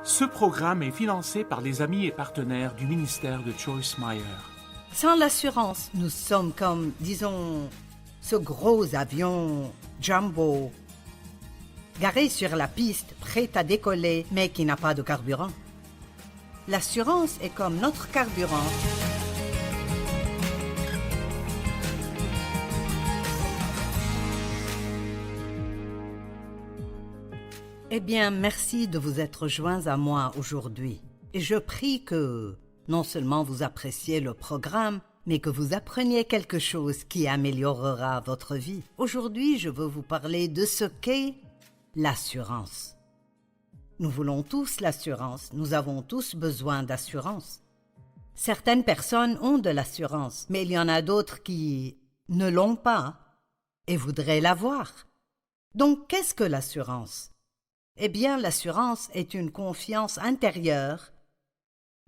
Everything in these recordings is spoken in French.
Ce programme est financé par les amis et partenaires du ministère de Joyce Meyer. Sans l'assurance, nous sommes comme, disons, ce gros avion jumbo, garé sur la piste, prêt à décoller, mais qui n'a pas de carburant. L'assurance est comme notre carburant. Eh bien, merci de vous être joints à moi aujourd'hui. Et je prie que, non seulement vous appréciez le programme, mais que vous appreniez quelque chose qui améliorera votre vie. Aujourd'hui, je veux vous parler de ce qu'est l'assurance. Nous voulons tous l'assurance, nous avons tous besoin d'assurance. Certaines personnes ont de l'assurance, mais il y en a d'autres qui ne l'ont pas et voudraient l'avoir. Donc, qu'est-ce que l'assurance ? Eh bien, l'assurance est une confiance intérieure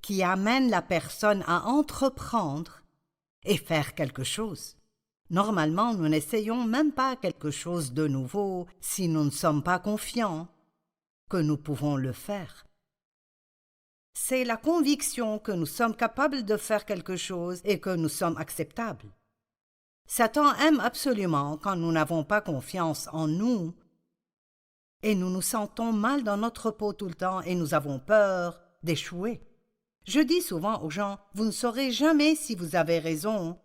qui amène la personne à entreprendre et faire quelque chose. Normalement, nous n'essayons même pas quelque chose de nouveau si nous ne sommes pas confiants que nous pouvons le faire. C'est la conviction que nous sommes capables de faire quelque chose et que nous sommes acceptables. Satan aime absolument quand nous n'avons pas confiance en nous et nous nous sentons mal dans notre peau tout le temps et nous avons peur d'échouer. Je dis souvent aux gens, vous ne saurez jamais si vous avez raison,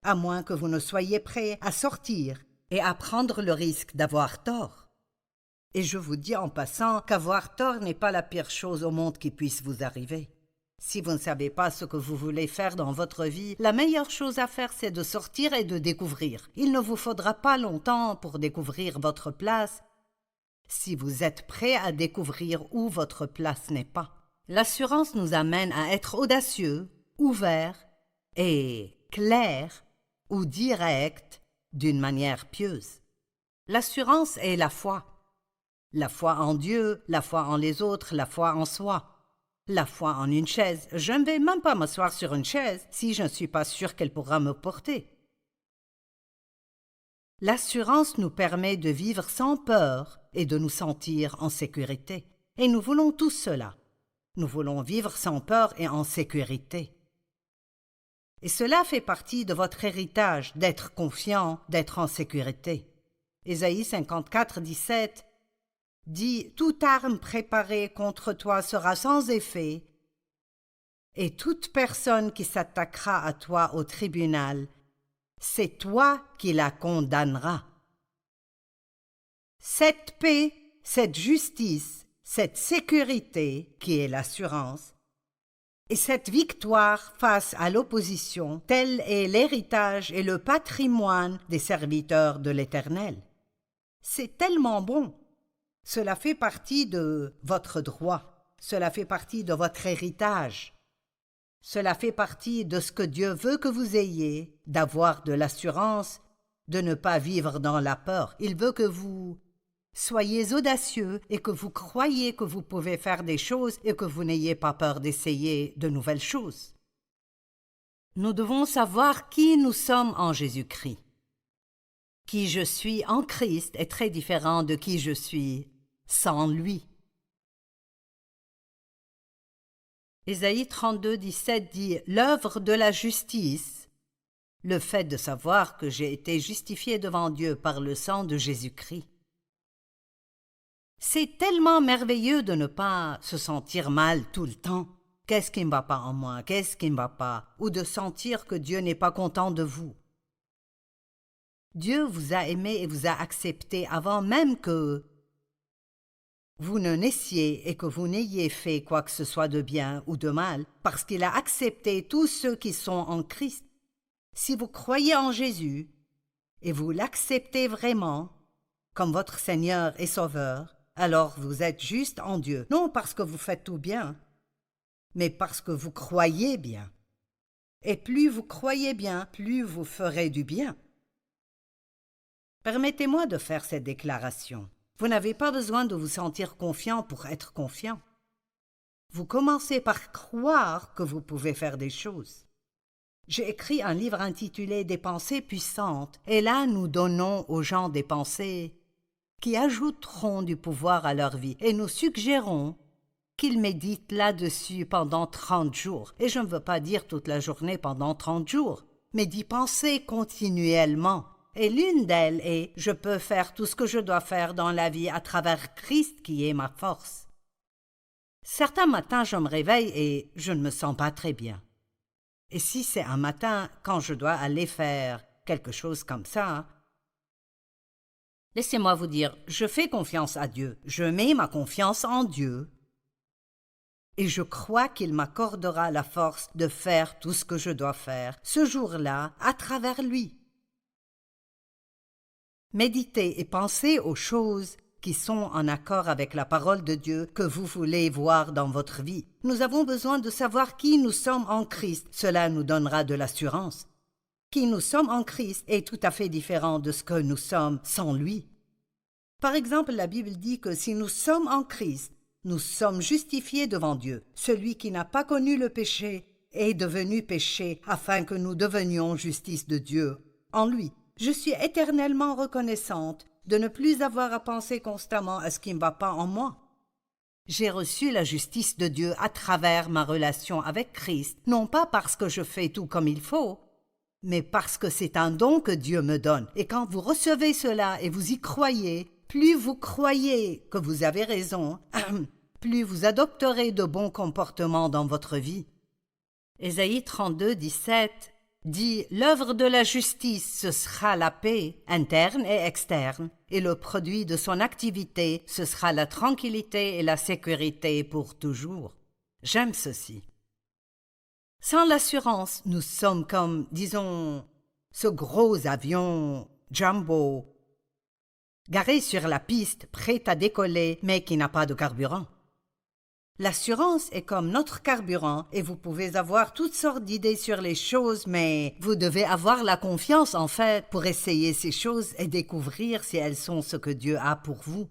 à moins que vous ne soyez prêts à sortir et à prendre le risque d'avoir tort. Et je vous dis en passant qu'avoir tort n'est pas la pire chose au monde qui puisse vous arriver. Si vous ne savez pas ce que vous voulez faire dans votre vie, la meilleure chose à faire, c'est de sortir et de découvrir. Il ne vous faudra pas longtemps pour découvrir votre place, si vous êtes prêt à découvrir où votre place n'est pas. L'assurance nous amène à être audacieux, ouverts et clairs ou directs d'une manière pieuse. L'assurance est la foi en Dieu, la foi en les autres, la foi en soi, la foi en une chaise. Je ne vais même pas m'asseoir sur une chaise si je ne suis pas sûr qu'elle pourra me porter. L'assurance nous permet de vivre sans peur et de nous sentir en sécurité. Et nous voulons tous cela. Nous voulons vivre sans peur et en sécurité. Et cela fait partie de votre héritage, d'être confiant, d'être en sécurité. Ésaïe 54, 17 dit « Toute arme préparée contre toi sera sans effet, et toute personne qui s'attaquera à toi au tribunal, c'est toi qui la condamneras. » Cette paix, cette justice, cette sécurité qui est l'assurance, et cette victoire face à l'opposition, tel est l'héritage et le patrimoine des serviteurs de l'Éternel. C'est tellement bon. Cela fait partie de votre droit. Cela fait partie de votre héritage. Cela fait partie de ce que Dieu veut que vous ayez, d'avoir de l'assurance, de ne pas vivre dans la peur. Il veut que vous soyez audacieux et que vous croyiez que vous pouvez faire des choses et que vous n'ayez pas peur d'essayer de nouvelles choses. Nous devons savoir qui nous sommes en Jésus-Christ. Qui je suis en Christ est très différent de qui je suis sans lui. Ésaïe 32, 17 dit « L'œuvre de la justice, le fait de savoir que j'ai été justifié devant Dieu par le sang de Jésus-Christ. » C'est tellement merveilleux de ne pas se sentir mal tout le temps. Qu'est-ce qui ne va pas en moi? Qu'est-ce qui ne va pas? Ou de sentir que Dieu n'est pas content de vous. Dieu vous a aimé et vous a accepté avant même que vous ne naissiez et que vous n'ayez fait quoi que ce soit de bien ou de mal, parce qu'il a accepté tous ceux qui sont en Christ. Si vous croyez en Jésus et vous l'acceptez vraiment comme votre Seigneur et Sauveur, alors vous êtes juste en Dieu, non parce que vous faites tout bien, mais parce que vous croyez bien. Et plus vous croyez bien, plus vous ferez du bien. Permettez-moi de faire cette déclaration. Vous n'avez pas besoin de vous sentir confiant pour être confiant. Vous commencez par croire que vous pouvez faire des choses. J'ai écrit un livre intitulé « Des pensées puissantes » et là nous donnons aux gens des pensées qui ajouteront du pouvoir à leur vie et nous suggérons qu'il médite là-dessus pendant 30 jours. Et je ne veux pas dire toute la journée pendant 30 jours, mais d'y penser continuellement. Et l'une d'elles est « Je peux faire tout ce que je dois faire dans la vie à travers Christ qui est ma force ». Certains matins, je me réveille et je ne me sens pas très bien. Et si c'est un matin quand je dois aller faire quelque chose comme ça, laissez-moi vous dire, je fais confiance à Dieu, je mets ma confiance en Dieu et je crois qu'il m'accordera la force de faire tout ce que je dois faire ce jour-là à travers lui. Méditez et pensez aux choses qui sont en accord avec la parole de Dieu que vous voulez voir dans votre vie. Nous avons besoin de savoir qui nous sommes en Christ. Cela nous donnera de l'assurance. Qui nous sommes en Christ est tout à fait différent de ce que nous sommes sans lui. Par exemple, la Bible dit que si nous sommes en Christ, nous sommes justifiés devant Dieu. Celui qui n'a pas connu le péché est devenu péché afin que nous devenions justice de Dieu en lui. Je suis éternellement reconnaissante de ne plus avoir à penser constamment à ce qui ne va pas en moi. J'ai reçu la justice de Dieu à travers ma relation avec Christ, non pas parce que je fais tout comme il faut, mais parce que c'est un don que Dieu me donne. Et quand vous recevez cela et vous y croyez, plus vous croyez que vous avez raison, plus vous adopterez de bons comportements dans votre vie. Ésaïe 32, 17 dit « L'œuvre de la justice, ce sera la paix, interne et externe, et le produit de son activité, ce sera la tranquillité et la sécurité pour toujours. » J'aime ceci. Sans l'assurance, nous sommes comme, disons, ce gros avion jumbo, garé sur la piste, prêt à décoller, mais qui n'a pas de carburant. L'assurance est comme notre carburant et vous pouvez avoir toutes sortes d'idées sur les choses, mais vous devez avoir la confiance en fait pour essayer ces choses et découvrir si elles sont ce que Dieu a pour vous.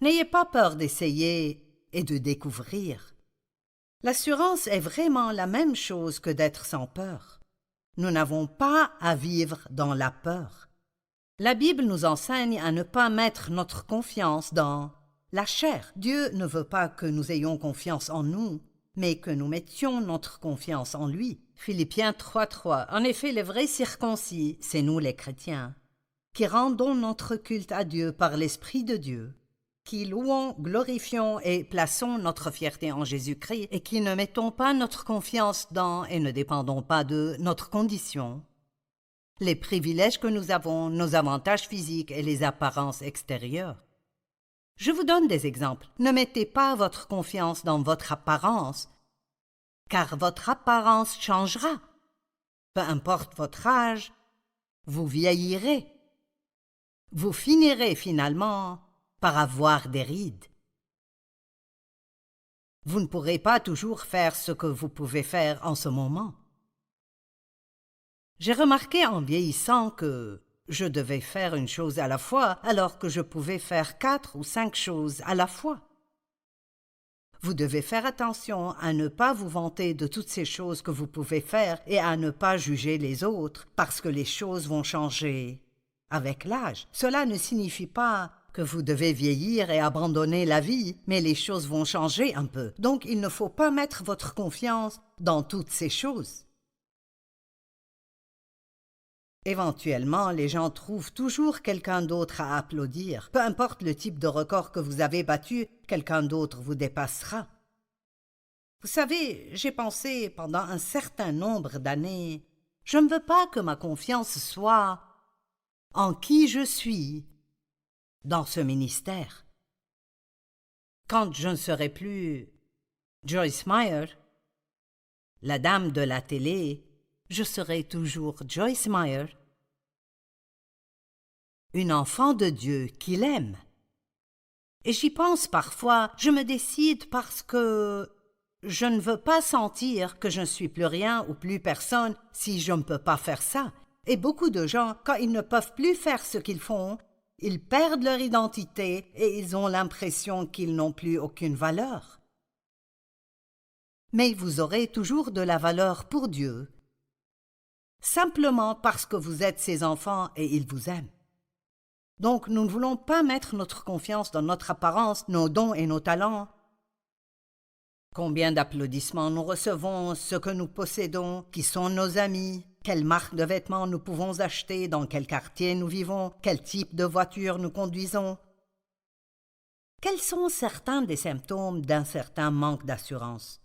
N'ayez pas peur d'essayer et de découvrir. L'assurance est vraiment la même chose que d'être sans peur. Nous n'avons pas à vivre dans la peur. La Bible nous enseigne à ne pas mettre notre confiance dans la chair. Dieu ne veut pas que nous ayons confiance en nous, mais que nous mettions notre confiance en lui. Philippiens 3.3. En effet, les vrais circoncis, c'est nous les chrétiens, qui rendons notre culte à Dieu par l'Esprit de Dieu, qui louons, glorifions et plaçons notre fierté en Jésus-Christ et qui ne mettons pas notre confiance dans et ne dépendons pas de notre condition, les privilèges que nous avons, nos avantages physiques et les apparences extérieures. Je vous donne des exemples. Ne mettez pas votre confiance dans votre apparence, car votre apparence changera. Peu importe votre âge, vous vieillirez. Vous finirez finalement par avoir des rides. Vous ne pourrez pas toujours faire ce que vous pouvez faire en ce moment. J'ai remarqué en vieillissant que je devais faire une chose à la fois, alors que je pouvais faire 4 ou 5 choses à la fois. Vous devez faire attention à ne pas vous vanter de toutes ces choses que vous pouvez faire et à ne pas juger les autres, parce que les choses vont changer avec l'âge. Cela ne signifie pas que vous devez vieillir et abandonner la vie, mais les choses vont changer un peu. Donc il ne faut pas mettre votre confiance dans toutes ces choses. Éventuellement, les gens trouvent toujours quelqu'un d'autre à applaudir. Peu importe le type de record que vous avez battu, quelqu'un d'autre vous dépassera. Vous savez, j'ai pensé pendant un certain nombre d'années, je ne veux pas que ma confiance soit en qui je suis dans ce ministère. Quand je ne serai plus Joyce Meyer, la dame de la télé, je serai toujours Joyce Meyer, une enfant de Dieu qu'il aime. Et j'y pense parfois, je me décide parce que je ne veux pas sentir que je ne suis plus rien ou plus personne si je ne peux pas faire ça. Et beaucoup de gens, quand ils ne peuvent plus faire ce qu'ils font, ils perdent leur identité et ils ont l'impression qu'ils n'ont plus aucune valeur. Mais vous aurez toujours de la valeur pour Dieu, simplement parce que vous êtes ses enfants et il vous aime. Donc nous ne voulons pas mettre notre confiance dans notre apparence, nos dons et nos talents, Combien d'applaudissements nous recevons, ce que nous possédons, qui sont nos amis, quelle marque de vêtements nous pouvons acheter, dans quel quartier nous vivons, quel type de voiture nous conduisons. Quels sont certains des symptômes d'un certain manque d'assurance?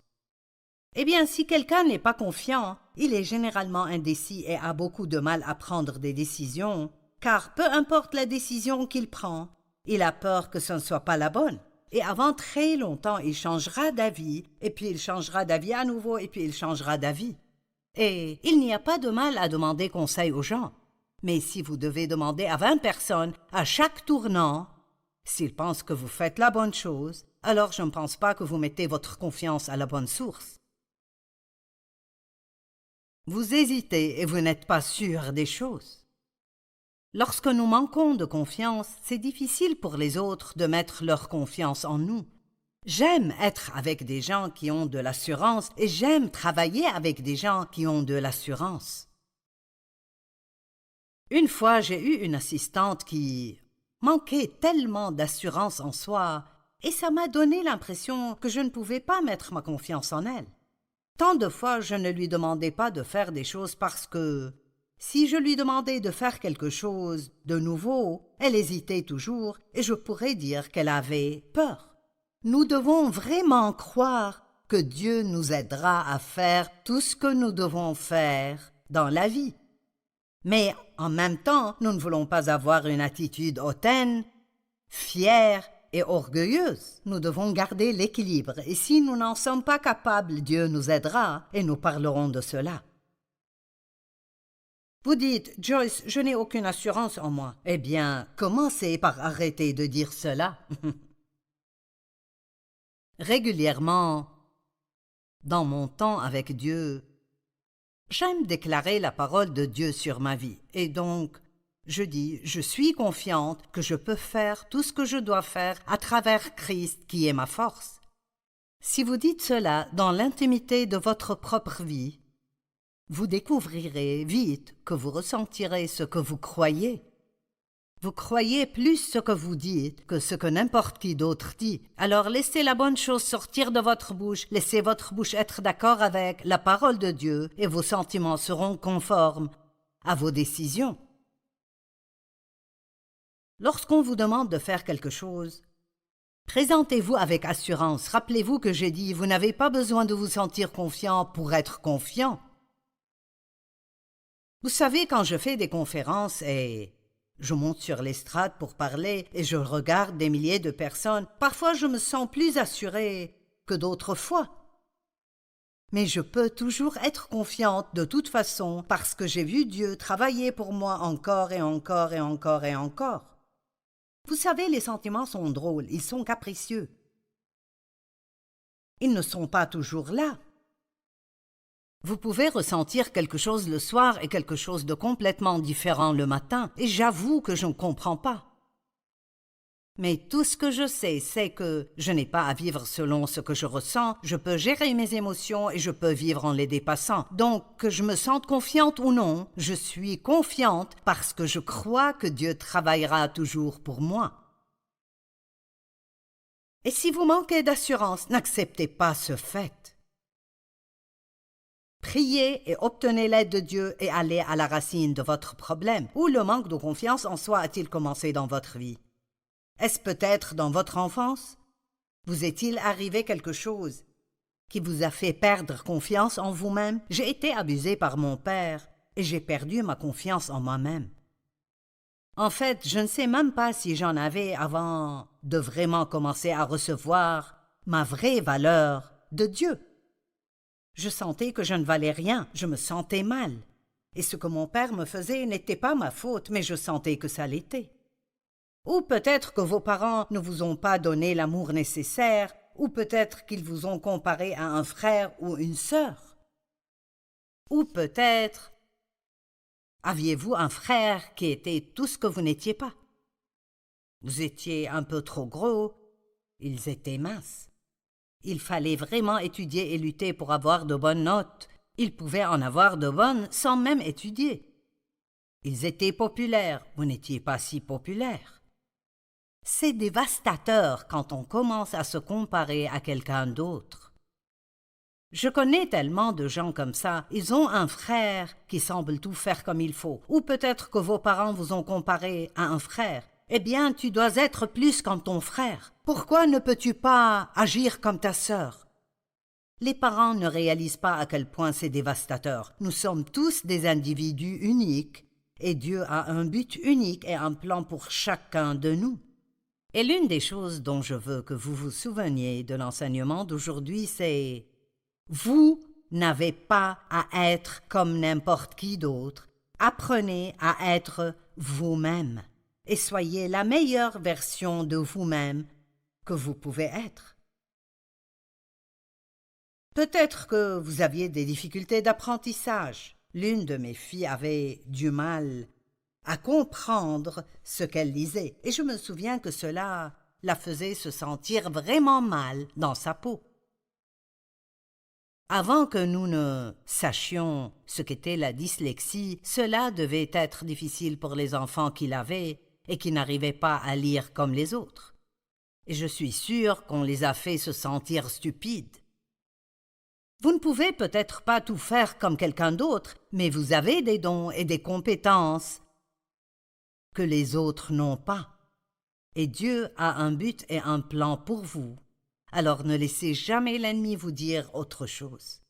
Eh bien, si quelqu'un n'est pas confiant, il est généralement indécis et a beaucoup de mal à prendre des décisions, car peu importe la décision qu'il prend, il a peur que ce ne soit pas la bonne. Et avant très longtemps, il changera d'avis, et puis il changera d'avis à nouveau, et puis il changera d'avis. Et il n'y a pas de mal à demander conseil aux gens. Mais si vous devez demander à 20 personnes, à chaque tournant, s'ils pensent que vous faites la bonne chose, alors je ne pense pas que vous mettez votre confiance à la bonne source. Vous hésitez et vous n'êtes pas sûr des choses. Lorsque nous manquons de confiance, c'est difficile pour les autres de mettre leur confiance en nous. J'aime être avec des gens qui ont de l'assurance et j'aime travailler avec des gens qui ont de l'assurance. Une fois, j'ai eu une assistante qui manquait tellement d'assurance en soi et ça m'a donné l'impression que je ne pouvais pas mettre ma confiance en elle. Tant de fois, je ne lui demandais pas de faire des choses parce que si je lui demandais de faire quelque chose de nouveau, elle hésitait toujours et je pourrais dire qu'elle avait peur. Nous devons vraiment croire que Dieu nous aidera à faire tout ce que nous devons faire dans la vie. Mais en même temps, nous ne voulons pas avoir une attitude hautaine, fière et orgueilleuse. Nous devons garder l'équilibre et si nous n'en sommes pas capables, Dieu nous aidera et nous parlerons de cela. Vous dites, Joyce, je n'ai aucune assurance en moi. Eh bien, commencez par arrêter de dire cela. Régulièrement, dans mon temps avec Dieu, j'aime déclarer la parole de Dieu sur ma vie. Et donc, je dis, je suis confiante que je peux faire tout ce que je dois faire à travers Christ qui est ma force. Si vous dites cela dans l'intimité de votre propre vie, vous découvrirez vite que vous ressentirez ce que vous croyez. Vous croyez plus ce que vous dites que ce que n'importe qui d'autre dit. Alors laissez la bonne chose sortir de votre bouche, laissez votre bouche être d'accord avec la parole de Dieu et vos sentiments seront conformes à vos décisions. Lorsqu'on vous demande de faire quelque chose, présentez-vous avec assurance. Rappelez-vous que j'ai dit, vous n'avez pas besoin de vous sentir confiant pour être confiant. Vous savez, quand je fais des conférences et je monte sur l'estrade pour parler et je regarde des milliers de personnes, parfois je me sens plus assurée que d'autres fois. Mais je peux toujours être confiante de toute façon parce que j'ai vu Dieu travailler pour moi encore et encore et encore et encore. Vous savez, les sentiments sont drôles, ils sont capricieux. Ils ne sont pas toujours là. Vous pouvez ressentir quelque chose le soir et quelque chose de complètement différent le matin, et j'avoue que je ne comprends pas. Mais tout ce que je sais, c'est que je n'ai pas à vivre selon ce que je ressens, je peux gérer mes émotions et je peux vivre en les dépassant. Donc, que je me sente confiante ou non, je suis confiante parce que je crois que Dieu travaillera toujours pour moi. Et si vous manquez d'assurance, n'acceptez pas ce fait. Priez et obtenez l'aide de Dieu et allez à la racine de votre problème. Où le manque de confiance en soi a-t-il commencé dans votre vie? Est-ce peut-être dans votre enfance? Vous est-il arrivé quelque chose qui vous a fait perdre confiance en vous-même? J'ai été abusée par mon père et j'ai perdu ma confiance en moi-même. En fait, je ne sais même pas si j'en avais avant de vraiment commencer à recevoir ma vraie valeur de Dieu. Je sentais que je ne valais rien, je me sentais mal. Et ce que mon père me faisait n'était pas ma faute, mais je sentais que ça l'était. Ou peut-être que vos parents ne vous ont pas donné l'amour nécessaire, ou peut-être qu'ils vous ont comparé à un frère ou une sœur. Ou peut-être aviez-vous un frère qui était tout ce que vous n'étiez pas. Vous étiez un peu trop gros, ils étaient minces. Il fallait vraiment étudier et lutter pour avoir de bonnes notes. Ils pouvaient en avoir de bonnes sans même étudier. Ils étaient populaires, vous n'étiez pas si populaire. C'est dévastateur quand on commence à se comparer à quelqu'un d'autre. Je connais tellement de gens comme ça. Ils ont un frère qui semble tout faire comme il faut. Ou peut-être que vos parents vous ont comparé à un frère. Eh bien, tu dois être plus comme ton frère. Pourquoi ne peux-tu pas agir comme ta sœur? Les parents ne réalisent pas à quel point c'est dévastateur. Nous sommes tous des individus uniques, et Dieu a un but unique et un plan pour chacun de nous. Et l'une des choses dont je veux que vous vous souveniez de l'enseignement d'aujourd'hui, c'est vous n'avez pas à être comme n'importe qui d'autre. Apprenez à être vous-même et soyez la meilleure version de vous-même que vous pouvez être. Peut-être que vous aviez des difficultés d'apprentissage. L'une de mes filles avait du mal à comprendre ce qu'elle lisait, et je me souviens que cela la faisait se sentir vraiment mal dans sa peau. Avant que nous ne sachions ce qu'était la dyslexie, cela devait être difficile pour les enfants qui l'avaient et qui n'arrivaient pas à lire comme les autres. Et je suis sûre qu'on les a fait se sentir stupides. Vous ne pouvez peut-être pas tout faire comme quelqu'un d'autre, mais vous avez des dons et des compétences que les autres n'ont pas. Et Dieu a un but et un plan pour vous. Alors ne laissez jamais l'ennemi vous dire autre chose.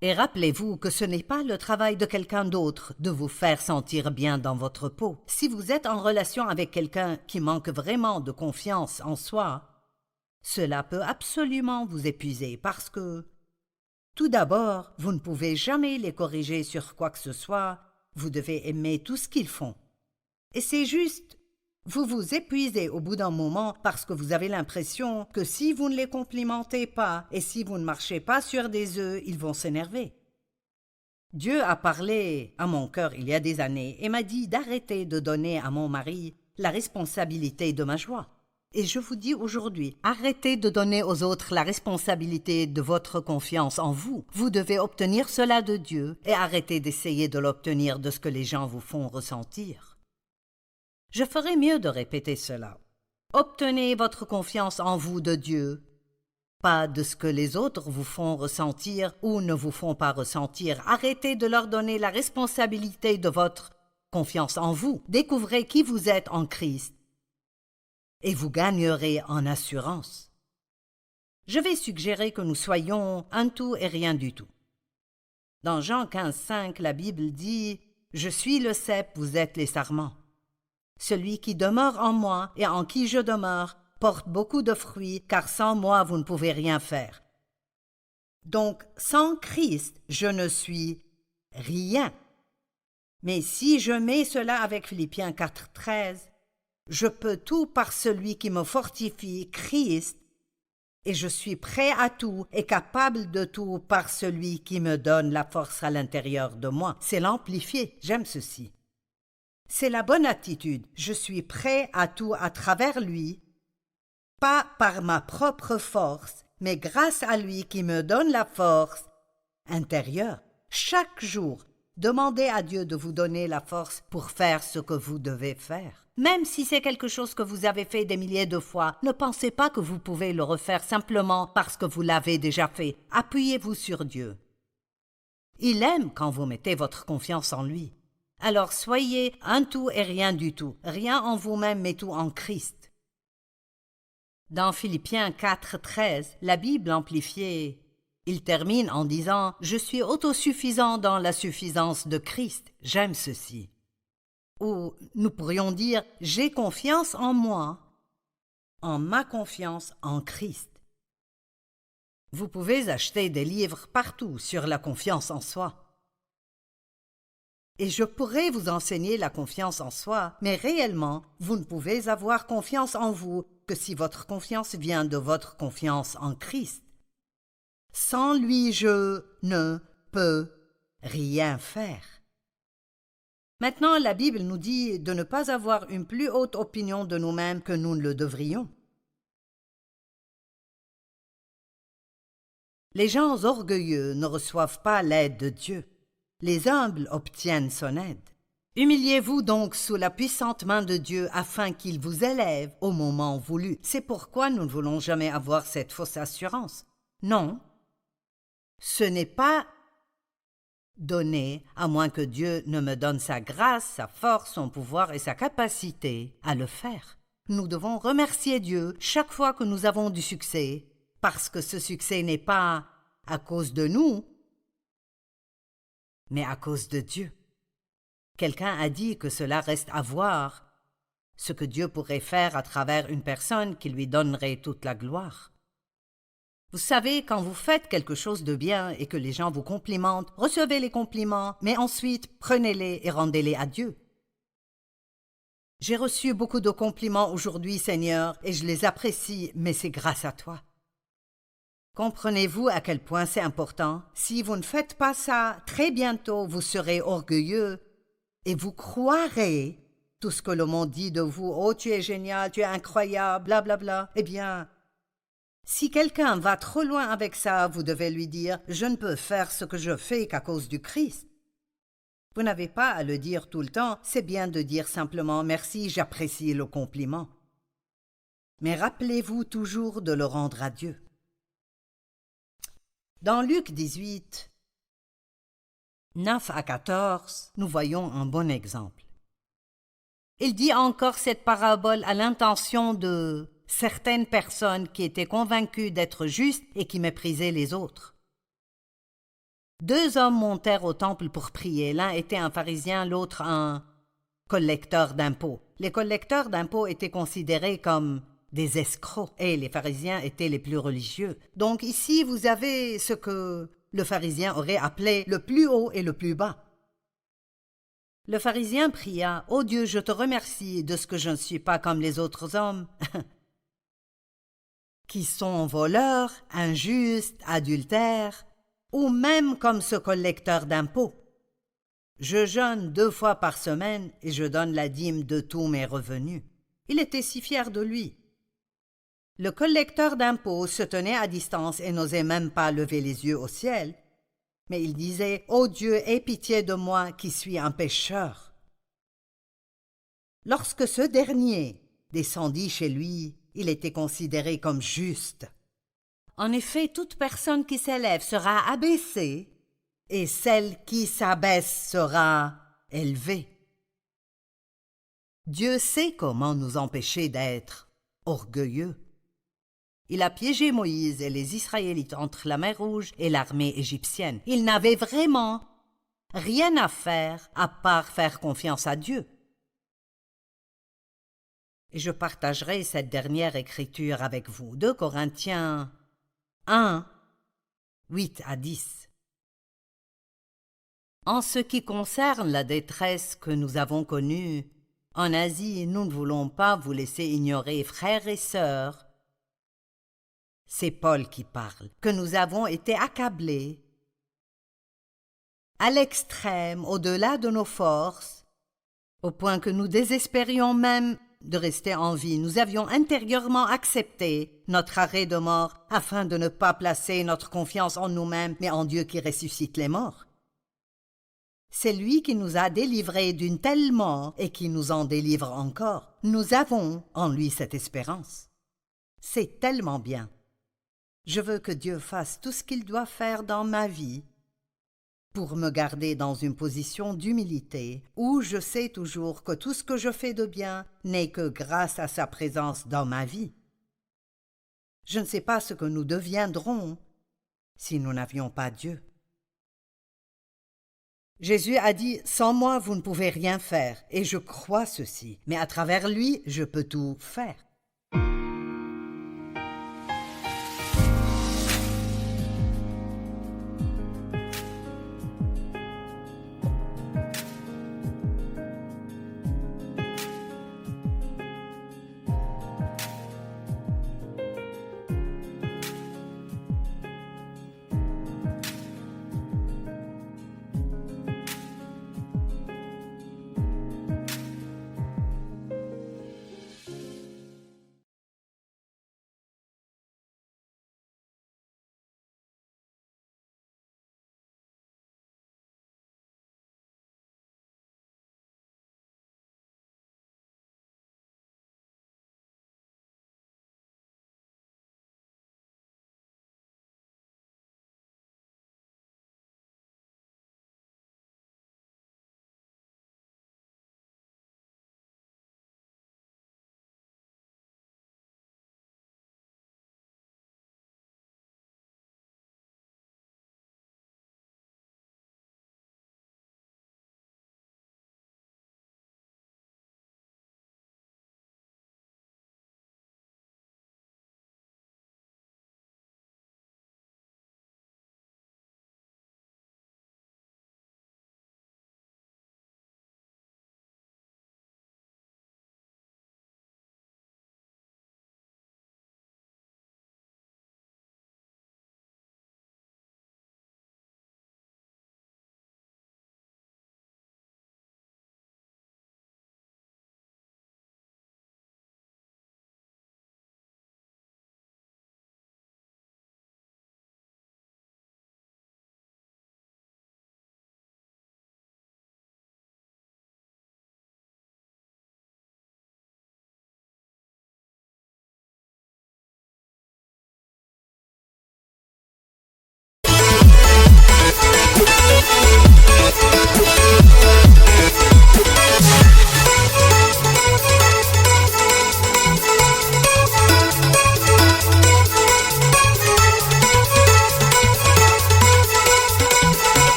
Et rappelez-vous que ce n'est pas le travail de quelqu'un d'autre de vous faire sentir bien dans votre peau. Si vous êtes en relation avec quelqu'un qui manque vraiment de confiance en soi, cela peut absolument vous épuiser parce que, tout d'abord, vous ne pouvez jamais les corriger sur quoi que ce soit, vous devez aimer tout ce qu'ils font. Et c'est juste, vous vous épuisez au bout d'un moment parce que vous avez l'impression que si vous ne les complimentez pas et si vous ne marchez pas sur des œufs, ils vont s'énerver. Dieu a parlé à mon cœur il y a des années et m'a dit d'arrêter de donner à mon mari la responsabilité de ma joie. Et je vous dis aujourd'hui, arrêtez de donner aux autres la responsabilité de votre confiance en vous. Vous devez obtenir cela de Dieu et arrêtez d'essayer de l'obtenir de ce que les gens vous font ressentir. Je ferais mieux de répéter cela. Obtenez votre confiance en vous de Dieu, pas de ce que les autres vous font ressentir ou ne vous font pas ressentir. Arrêtez de leur donner la responsabilité de votre confiance en vous. Découvrez qui vous êtes en Christ et vous gagnerez en assurance. Je vais suggérer que nous soyons un tout et rien du tout. Dans Jean 15,5, la Bible dit « Je suis le cep, vous êtes les sarments. Celui qui demeure en moi et en qui je demeure porte beaucoup de fruits, car sans moi vous ne pouvez rien faire. » Donc, sans Christ, je ne suis rien. Mais si je mets cela avec Philippiens 4,13, je peux tout par celui qui me fortifie, Christ, et je suis prêt à tout et capable de tout par celui qui me donne la force à l'intérieur de moi. C'est l'amplifié, j'aime ceci. C'est la bonne attitude, je suis prêt à tout à travers lui, pas par ma propre force, mais grâce à lui qui me donne la force intérieure. Chaque jour, demandez à Dieu de vous donner la force pour faire ce que vous devez faire. Même si c'est quelque chose que vous avez fait des milliers de fois, ne pensez pas que vous pouvez le refaire simplement parce que vous l'avez déjà fait. Appuyez-vous sur Dieu. Il aime quand vous mettez votre confiance en lui. Alors soyez un tout et rien du tout, rien en vous-même mais tout en Christ. Dans Philippiens 4,13, la Bible amplifiée, il termine en disant « Je suis autosuffisant dans la suffisance de Christ ». J'aime ceci. Ou nous pourrions dire « J'ai confiance en moi, en ma confiance en Christ ». Vous pouvez acheter des livres partout sur la confiance en soi. Et je pourrais vous enseigner la confiance en soi, mais réellement, vous ne pouvez avoir confiance en vous que si votre confiance vient de votre confiance en Christ. Sans lui, je ne peux rien faire. Maintenant, la Bible nous dit de ne pas avoir une plus haute opinion de nous-mêmes que nous ne le devrions. Les gens orgueilleux ne reçoivent pas l'aide de Dieu. Les humbles obtiennent son aide. Humiliez-vous donc sous la puissante main de Dieu afin qu'il vous élève au moment voulu. C'est pourquoi nous ne voulons jamais avoir cette fausse assurance. Non, ce n'est pas donné à moins que Dieu ne me donne sa grâce, sa force, son pouvoir et sa capacité à le faire. Nous devons remercier Dieu chaque fois que nous avons du succès, parce que ce succès n'est pas à cause de nous, mais à cause de Dieu. Quelqu'un a dit que cela reste à voir, ce que Dieu pourrait faire à travers une personne qui lui donnerait toute la gloire. Vous savez, quand vous faites quelque chose de bien et que les gens vous complimentent, recevez les compliments, mais ensuite prenez-les et rendez-les à Dieu. J'ai reçu beaucoup de compliments aujourd'hui, Seigneur, et je les apprécie, mais c'est grâce à toi. Comprenez-vous à quel point c'est important? Si vous ne faites pas ça, très bientôt vous serez orgueilleux et vous croirez tout ce que le monde dit de vous. « Oh, tu es génial, tu es incroyable, blablabla. » Eh bien, si quelqu'un va trop loin avec ça, vous devez lui dire « Je ne peux faire ce que je fais qu'à cause du Christ. » Vous n'avez pas à le dire tout le temps, c'est bien de dire simplement « Merci, j'apprécie le compliment. » Mais rappelez-vous toujours de le rendre à Dieu. Dans Luc 18, 9 à 14, nous voyons un bon exemple. Il dit encore cette parabole à l'intention de certaines personnes qui étaient convaincues d'être justes et qui méprisaient les autres. 2 hommes montèrent au temple pour prier. L'un était un pharisien, l'autre un collecteur d'impôts. Les collecteurs d'impôts étaient considérés comme des escrocs et les pharisiens étaient les plus religieux. Donc ici, vous avez ce que le pharisien aurait appelé le plus haut et le plus bas. Le pharisien pria « Ô Dieu, je te remercie de ce que je ne suis pas comme les autres hommes, qui sont voleurs, injustes, adultères, ou même comme ce collecteur d'impôts. Je jeûne 2 fois par semaine et je donne la dîme de tous mes revenus. » Il était si fier de lui. Le collecteur d'impôts se tenait à distance et n'osait même pas lever les yeux au ciel. Mais il disait « Ô Dieu, aie pitié de moi qui suis un pécheur. » Lorsque ce dernier descendit chez lui, il était considéré comme juste. En effet, toute personne qui s'élève sera abaissée et celle qui s'abaisse sera élevée. Dieu sait comment nous empêcher d'être orgueilleux. Il a piégé Moïse et les Israélites entre la mer Rouge et l'armée égyptienne. Ils n'avaient vraiment rien à faire à part faire confiance à Dieu. Et je partagerai cette dernière écriture avec vous. 2 Corinthiens 1, 8 à 10. En ce qui concerne la détresse que nous avons connue en Asie, nous ne voulons pas vous laisser ignorer, frères et sœurs, c'est Paul qui parle, que nous avons été accablés à l'extrême, au-delà de nos forces, au point que nous désespérions même de rester en vie. Nous avions intérieurement accepté notre arrêt de mort afin de ne pas placer notre confiance en nous-mêmes, mais en Dieu qui ressuscite les morts. C'est lui qui nous a délivrés d'une telle mort et qui nous en délivre encore. Nous avons en lui cette espérance. C'est tellement bien. Je veux que Dieu fasse tout ce qu'il doit faire dans ma vie pour me garder dans une position d'humilité où je sais toujours que tout ce que je fais de bien n'est que grâce à sa présence dans ma vie. Je ne sais pas ce que nous deviendrons si nous n'avions pas Dieu. Jésus a dit « Sans moi, vous ne pouvez rien faire » et je crois ceci, mais à travers lui, je peux tout faire.